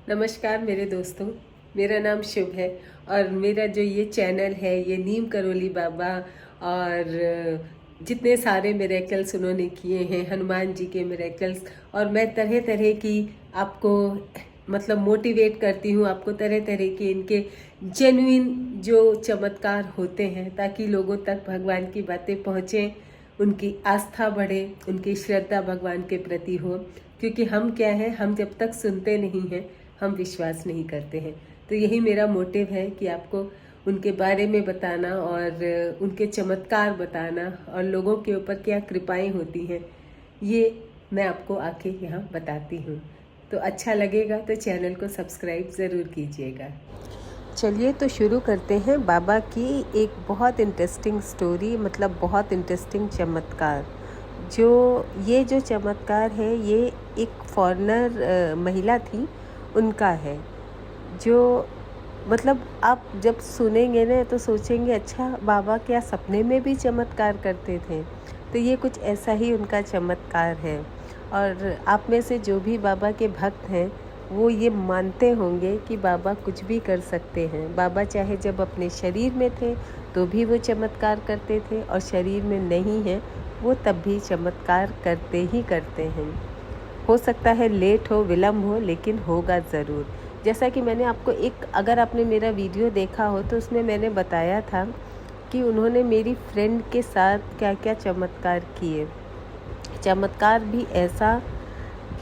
नमस्कार मेरे दोस्तों, मेरा नाम शुभ है और मेरा जो ये चैनल है ये नीम करोली बाबा और जितने सारे मिरेकल्स उन्होंने किए हैं, हनुमान जी के मिरेकल्स, और मैं तरह तरह की आपको मतलब मोटिवेट करती हूँ, आपको तरह तरह के इनके जेन्युइन जो चमत्कार होते हैं ताकि लोगों तक भगवान की बातें पहुँचें, उनकी आस्था बढ़े, उनकी श्रद्धा भगवान के प्रति हो। क्योंकि हम क्या है, हम जब तक सुनते नहीं हैं हम विश्वास नहीं करते हैं। तो यही मेरा मोटिव है कि आपको उनके बारे में बताना और उनके चमत्कार बताना और लोगों के ऊपर क्या कृपाएं होती हैं, ये मैं आपको आके यहाँ बताती हूँ। तो अच्छा लगेगा तो चैनल को सब्सक्राइब ज़रूर कीजिएगा। चलिए तो शुरू करते हैं बाबा की एक बहुत इंटरेस्टिंग स्टोरी, मतलब बहुत इंटरेस्टिंग चमत्कार। जो चमत्कार है ये एक फॉरेनर महिला थी, उनका है। जो मतलब आप जब सुनेंगे ना तो सोचेंगे अच्छा बाबा क्या सपने में भी चमत्कार करते थे। तो ये कुछ ऐसा ही उनका चमत्कार है। और आप में से जो भी बाबा के भक्त हैं वो ये मानते होंगे कि बाबा कुछ भी कर सकते हैं। बाबा चाहे जब अपने शरीर में थे तो भी वो चमत्कार करते थे और शरीर में नहीं है वो तब भी चमत्कार करते ही करते हैं। हो सकता है लेट हो, विलम्ब हो, लेकिन होगा ज़रूर। जैसा कि मैंने आपको अगर आपने मेरा वीडियो देखा हो तो उसमें मैंने बताया था कि उन्होंने मेरी फ्रेंड के साथ क्या क्या चमत्कार किए। चमत्कार भी ऐसा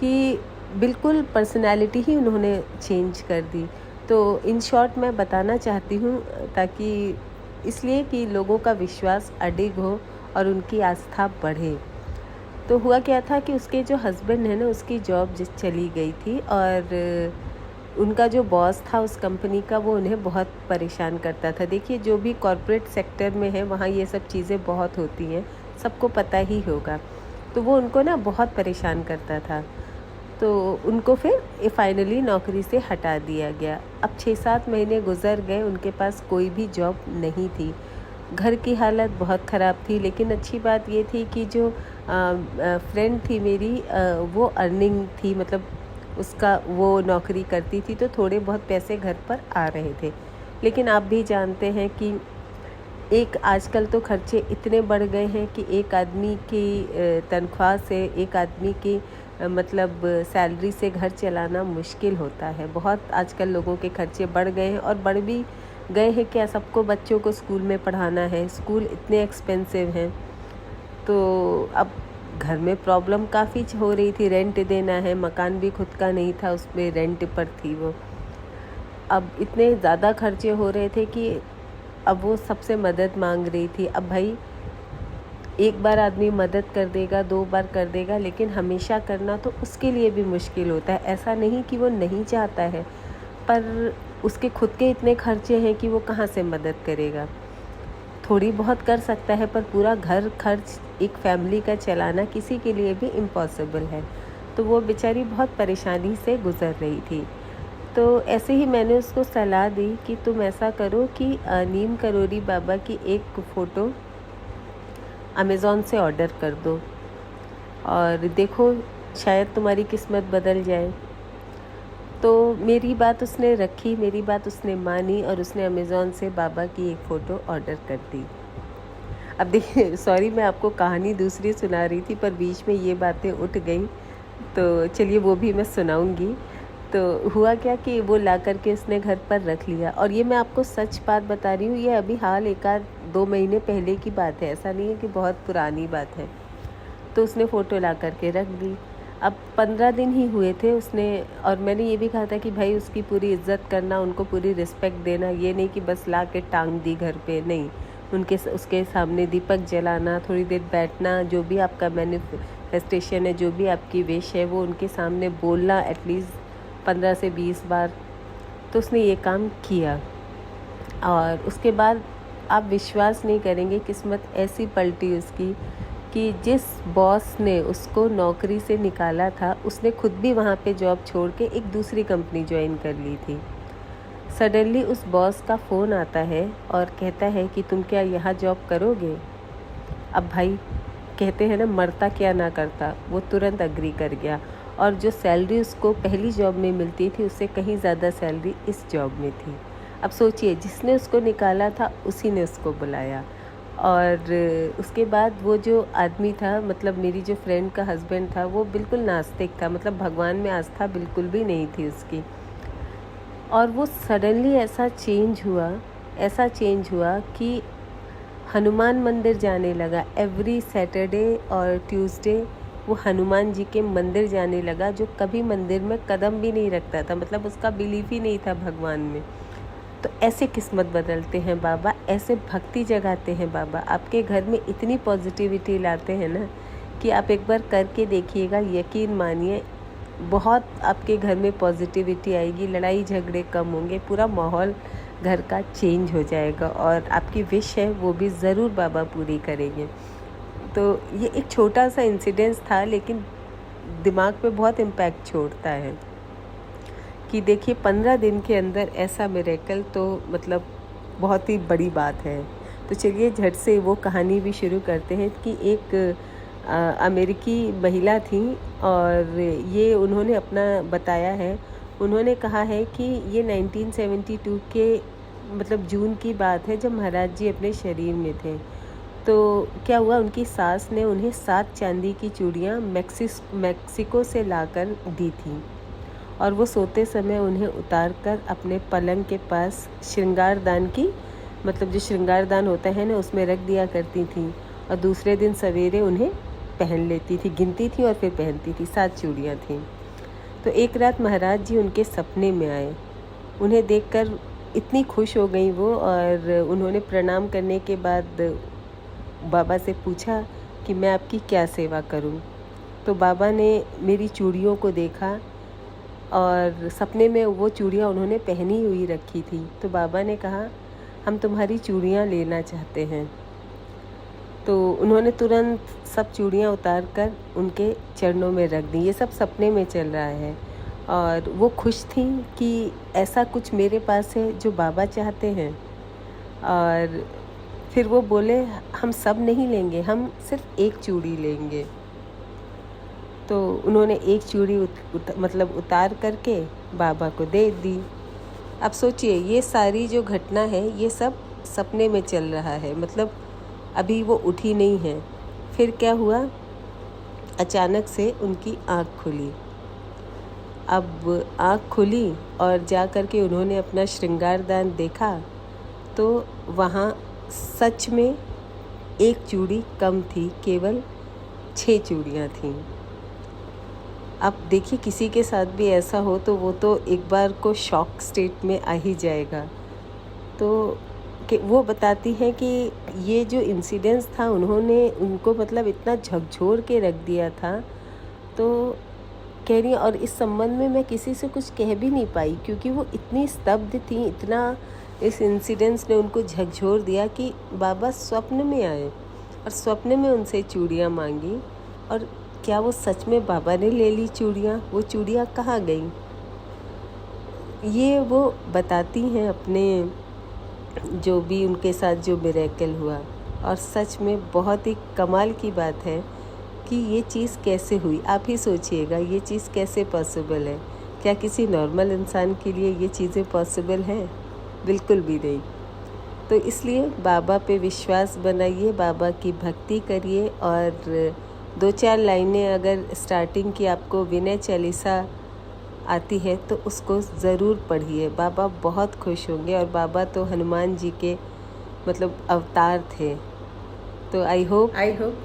कि बिल्कुल पर्सनैलिटी ही उन्होंने चेंज कर दी। तो इन शॉर्ट मैं बताना चाहती हूँ ताकि इसलिए कि लोगों का विश्वास अडिग हो और उनकी आस्था बढ़े। तो हुआ क्या था कि उसके जो हस्बैंड है ना, उसकी जॉब चली गई थी और उनका जो बॉस था उस कंपनी का, वो उन्हें बहुत परेशान करता था। देखिए जो भी कॉरपोरेट सेक्टर में है वहाँ ये सब चीज़ें बहुत होती हैं, सबको पता ही होगा। तो वो उनको ना बहुत परेशान करता था। तो उनको फिर फाइनली नौकरी से हटा दिया गया। अब 6-7 महीने गुजर गए, उनके पास कोई भी जॉब नहीं थी। घर की हालत बहुत ख़राब थी, लेकिन अच्छी बात ये थी कि जो फ्रेंड थी मेरी, वो अर्निंग थी, मतलब उसका वो नौकरी करती थी तो थोड़े बहुत पैसे घर पर आ रहे थे। लेकिन आप भी जानते हैं कि आजकल तो खर्चे इतने बढ़ गए हैं कि एक आदमी की तनख्वाह से, एक आदमी की मतलब सैलरी से घर चलाना मुश्किल होता है। बहुत आजकल लोगों के खर्चे बढ़ गए हैं और बढ़ भी गए हैं। क्या सबको बच्चों को स्कूल में पढ़ाना है, स्कूल इतने एक्सपेंसिव हैं। तो अब घर में प्रॉब्लम काफ़ी हो रही थी, रेंट देना है, मकान भी खुद का नहीं था, उसमें रेंट पर थी वो। अब इतने ज़्यादा खर्चे हो रहे थे कि अब वो सबसे मदद मांग रही थी। अब भाई एक बार आदमी मदद कर देगा, 2 बार कर देगा, लेकिन हमेशा करना तो उसके लिए भी मुश्किल होता है। ऐसा नहीं कि वो नहीं चाहता है, पर उसके खुद के इतने खर्चे हैं कि वो कहाँ से मदद करेगा। थोड़ी बहुत कर सकता है पर पूरा घर खर्च एक फैमिली का चलाना किसी के लिए भी इम्पॉसिबल है। तो वो बेचारी बहुत परेशानी से गुज़र रही थी। तो ऐसे ही मैंने उसको सलाह दी कि तुम ऐसा करो कि नीम करोली बाबा की एक फ़ोटो अमेज़ॉन से ऑर्डर कर दो और देखो शायद तुम्हारी किस्मत बदल जाए। तो मेरी बात उसने रखी, मेरी बात उसने मानी और उसने अमेज़ॉन से बाबा की एक फ़ोटो ऑर्डर कर दी। अब देखिए सॉरी मैं आपको कहानी दूसरी सुना रही थी पर बीच में ये बातें उठ गई, तो चलिए वो भी मैं सुनाऊंगी। तो हुआ क्या कि वो ला करके उसने घर पर रख लिया, और ये मैं आपको सच बात बता रही हूँ, ये अभी हाल 1-2 महीने पहले की बात है, ऐसा नहीं है कि बहुत पुरानी बात है। तो उसने फ़ोटो ला करके रख दी। अब 15 दिन ही हुए थे उसने, और मैंने ये भी कहा था कि भाई उसकी पूरी इज्जत करना, उनको पूरी रिस्पेक्ट देना, ये नहीं कि बस ला के टांग दी घर पे, नहीं। उसके सामने दीपक जलाना, थोड़ी देर बैठना, जो भी आपका मैनिफेस्टेशन है, जो भी आपकी विश है, वो उनके सामने बोलना एटलीस्ट 15 से 20 बार। तो उसने ये काम किया और उसके बाद आप विश्वास नहीं करेंगे, किस्मत ऐसी पलटी उसकी कि जिस बॉस ने उसको नौकरी से निकाला था उसने खुद भी वहाँ पे जॉब छोड़ के एक दूसरी कंपनी ज्वाइन कर ली थी। सडनली उस बॉस का फ़ोन आता है और कहता है कि तुम क्या यहाँ जॉब करोगे। अब भाई कहते हैं ना, मरता क्या ना करता, वो तुरंत अग्री कर गया और जो सैलरी उसको पहली जॉब में मिलती थी उससे कहीं ज़्यादा सैलरी इस जॉब में थी। अब सोचिए, जिसने उसको निकाला था उसी ने उसको बुलाया। और उसके बाद वो जो आदमी था, मतलब मेरी जो फ्रेंड का हस्बैंड था, वो बिल्कुल नास्तिक था, मतलब भगवान में आस्था बिल्कुल भी नहीं थी उसकी। और वो सडनली ऐसा चेंज हुआ कि हनुमान मंदिर जाने लगा। एवरी सैटरडे और ट्यूसडे वो हनुमान जी के मंदिर जाने लगा, जो कभी मंदिर में कदम भी नहीं रखता था, मतलब उसका बिलीफ ही नहीं था भगवान में। तो ऐसे किस्मत बदलते हैं बाबा, ऐसे भक्ति जगाते हैं बाबा, आपके घर में इतनी पॉजिटिविटी लाते हैं ना कि आप एक बार करके देखिएगा, यकीन मानिए बहुत आपके घर में पॉजिटिविटी आएगी, लड़ाई झगड़े कम होंगे, पूरा माहौल घर का चेंज हो जाएगा और आपकी विश है वो भी ज़रूर बाबा पूरी करेंगे। तो ये एक छोटा सा इंसिडेंस था, लेकिन दिमाग पे बहुत इम्पैक्ट छोड़ता है कि देखिए 15 दिन के अंदर ऐसा मिरेकल, तो मतलब बहुत ही बड़ी बात है। तो चलिए झट से वो कहानी भी शुरू करते हैं कि एक अमेरिकी महिला थी और ये उन्होंने अपना बताया है। उन्होंने कहा है कि ये 1972 के मतलब जून की बात है, जब महाराज जी अपने शरीर में थे। तो क्या हुआ, उनकी सास ने उन्हें 7 चांदी की चूड़ियाँ मैक्सिको से लाकर दी थी और वो सोते समय उन्हें उतार कर अपने पलंग के पास श्रृंगारदान की, मतलब जो श्रृंगारदान होता है ना, उसमें रख दिया करती थी और दूसरे दिन सवेरे उन्हें पहन लेती थी, गिनती थी और फिर पहनती थी। 7 चूड़ियाँ थीं। तो एक रात महाराज जी उनके सपने में आए। उन्हें देखकर इतनी खुश हो गई वो, और उन्होंने प्रणाम करने के बाद बाबा से पूछा कि मैं आपकी क्या सेवा करूं। तो बाबा ने मेरी चूड़ियों को देखा और सपने में वो चूड़ियाँ उन्होंने पहनी हुई रखी थी। तो बाबा ने कहा, हम तुम्हारी चूड़ियाँ लेना चाहते हैं। तो उन्होंने तुरंत सब चूड़ियाँ उतार कर उनके चरणों में रख दी। ये सब सपने में चल रहा है और वो खुश थी कि ऐसा कुछ मेरे पास है जो बाबा चाहते हैं। और फिर वो बोले, हम सब नहीं लेंगे, हम सिर्फ एक चूड़ी लेंगे। तो उन्होंने एक चूड़ी मतलब उतार करके बाबा को दे दी। अब सोचिए, ये सारी जो घटना है ये सब सपने में चल रहा है, मतलब अभी वो उठी नहीं है। फिर क्या हुआ, अचानक से उनकी आँख खुली। अब आँख खुली और जा कर के उन्होंने अपना श्रृंगारदान देखा तो वहाँ सच में एक चूड़ी कम थी, केवल 6 चूड़ियाँ थीं। अब देखिए, किसी के साथ भी ऐसा हो तो वो तो एक बार को शॉक स्टेट में आ ही जाएगा। तो कि वो बताती हैं कि ये जो इंसिडेंस था, उन्होंने उनको मतलब इतना झकझोर के रख दिया था। तो कह रही, और इस संबंध में मैं किसी से कुछ कह भी नहीं पाई क्योंकि वो इतनी स्तब्ध थी, इतना इस इंसिडेंस ने उनको झकझोर दिया कि बाबा स्वप्न में आए और स्वप्न में उनसे चूड़ियाँ मांगी। और क्या वो सच में बाबा ने ले ली चूड़ियाँ? वो चूड़ियाँ कहाँ गईं? ये वो बताती हैं अपने जो भी उनके साथ जो मिरेकल हुआ। और सच में बहुत ही कमाल की बात है कि ये चीज़ कैसे हुई। आप ही सोचिएगा, ये चीज़ कैसे पॉसिबल है? क्या किसी नॉर्मल इंसान के लिए ये चीज़ें पॉसिबल हैं? बिल्कुल भी नहीं। तो इसलिए बाबा पे विश्वास बनाइए, बाबा की भक्ति करिए और 2-4 लाइनें अगर स्टार्टिंग की आपको विनय चालीसा आती है तो उसको ज़रूर पढ़िए। बाबा बहुत खुश होंगे। और बाबा तो हनुमान जी के मतलब अवतार थे। तो आई होप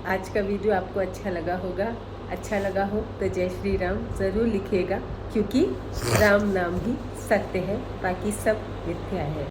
आज का वीडियो आपको अच्छा लगा होगा। अच्छा लगा हो तो जय श्री राम ज़रूर लिखिएगा, क्योंकि राम नाम ही सत्य है, बाकी सब मिथ्या है।